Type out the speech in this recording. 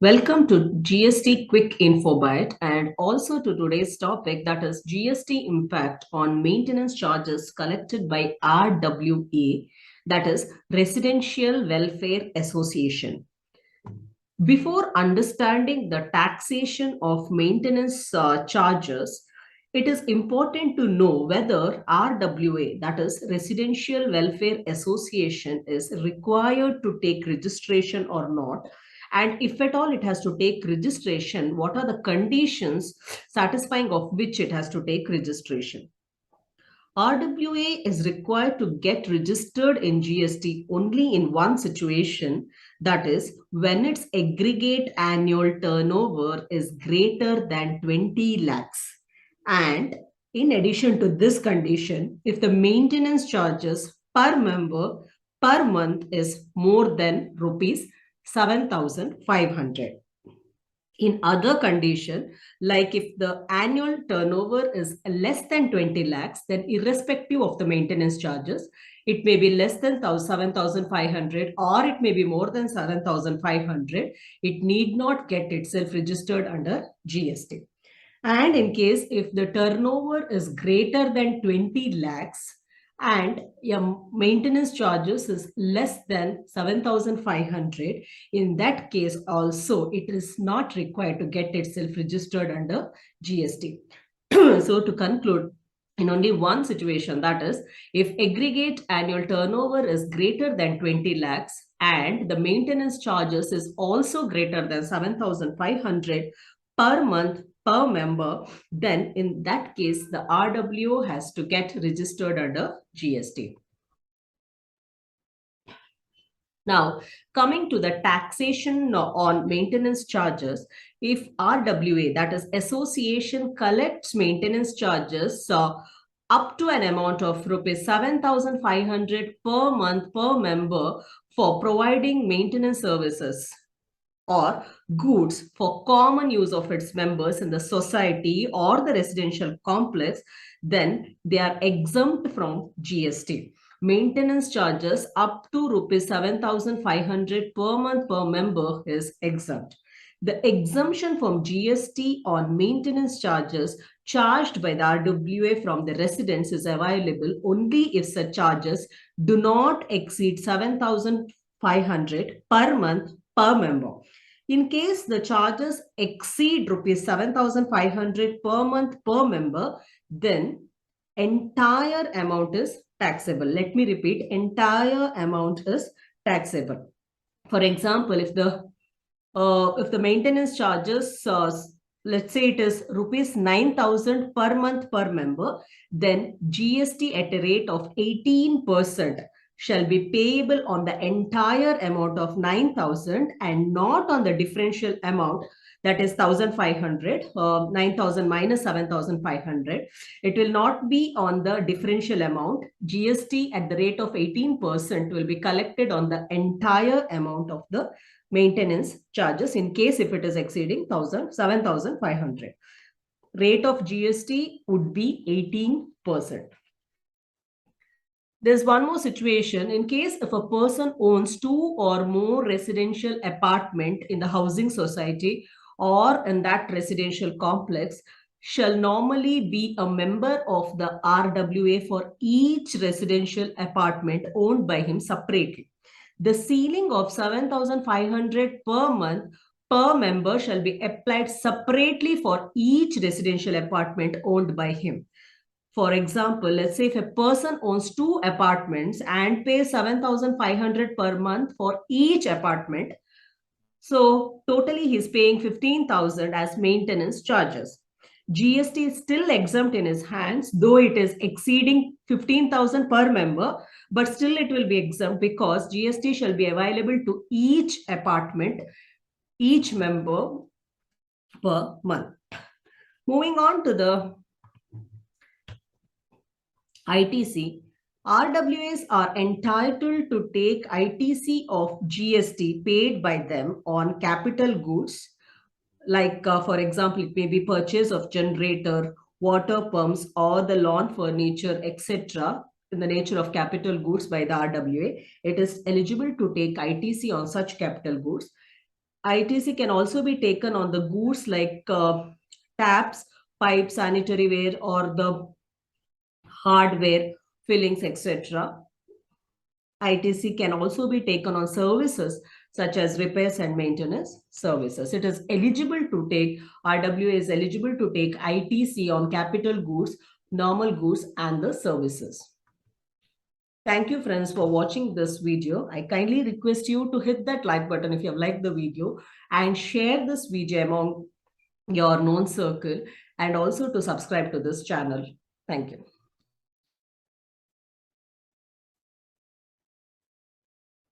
Welcome to GST Quick Info Bite and also to today's topic, that is GST impact on maintenance charges collected by RWA, that is Residential Welfare Association. Before understanding the taxation of maintenance charges, it is important to know whether RWA, that is Residential Welfare Association, is required to take registration or not. And if at all it has to take registration, what are the conditions satisfying of which it has to take registration? RWA is required to get registered in GST only in one situation, that is, when its aggregate annual turnover is greater than 20 lakhs. And in addition to this condition, if the maintenance charges per member per month is more than rupees 7,500. In other condition, like if the annual turnover is less than 20 lakhs, then irrespective of the maintenance charges, it may be less than 7,500 or it may be more than 7,500. It need not get itself registered under GST. And in case if the turnover is greater than 20 lakhs, and your maintenance charges is less than 7,500, in that case also it is not required to get itself registered under GST. So to conclude, in only one situation, that is if aggregate annual turnover is greater than 20 lakhs and the maintenance charges is also greater than 7,500 per month per member, then in that case, the RWO has to get registered under GST. Now, coming to the taxation on maintenance charges, if RWA, that is association, collects maintenance charges up to an amount of rupees 7,500 per month per member for providing maintenance services or goods for common use of its members in the society or the residential complex, then they are exempt from GST. Maintenance charges up to rupees 7,500 per month per member is exempt. The exemption from GST on maintenance charges charged by the RWA from the residents is available only if such charges do not exceed 7,500 per month per member. In case the charges exceed rupees 7,500 per month per member, then entire amount is taxable. Let me repeat, entire amount is taxable. For example, if the maintenance charges, let's say it is rupees 9,000 per month per member, then GST at a rate of 18% shall be payable on the entire amount of 9,000 and not on the differential amount, that is 1,500, 9,000 minus 7,500. It will not be on the differential amount. GST at the rate of 18% will be collected on the entire amount of the maintenance charges in case if it is exceeding 7,500. Rate of GST would be 18%. There's one more situation. In case if a person owns 2 or more residential apartment in the housing society or in that residential complex, shall normally be a member of the RWA for each residential apartment owned by him separately. The ceiling of 7,500 per month per member shall be applied separately for each residential apartment owned by him. For example, let's say if a person owns 2 apartments and pays 7,500 per month for each apartment, so totally he's paying 15,000 as maintenance charges. GST is still exempt in his hands, though it is exceeding 15,000 per member, but still it will be exempt because GST shall be available to each apartment, each member per month. Moving on to the ITC, RWAs are entitled to take ITC of GST paid by them on capital goods, like for example, it may be purchase of generator, water pumps, or the lawn furniture, etc. in the nature of capital goods by the RWA. It is eligible to take ITC on such capital goods. ITC can also be taken on the goods like taps, pipes, sanitary ware, or the hardware, fillings, etc. ITC can also be taken on services such as repairs and maintenance services. It is eligible to take, RWA is eligible to take ITC on capital goods, normal goods, and the services. Thank you, friends, for watching this video. I kindly request you to hit that like button if you have liked the video and share this video among your known circle and also to subscribe to this channel. Thank you.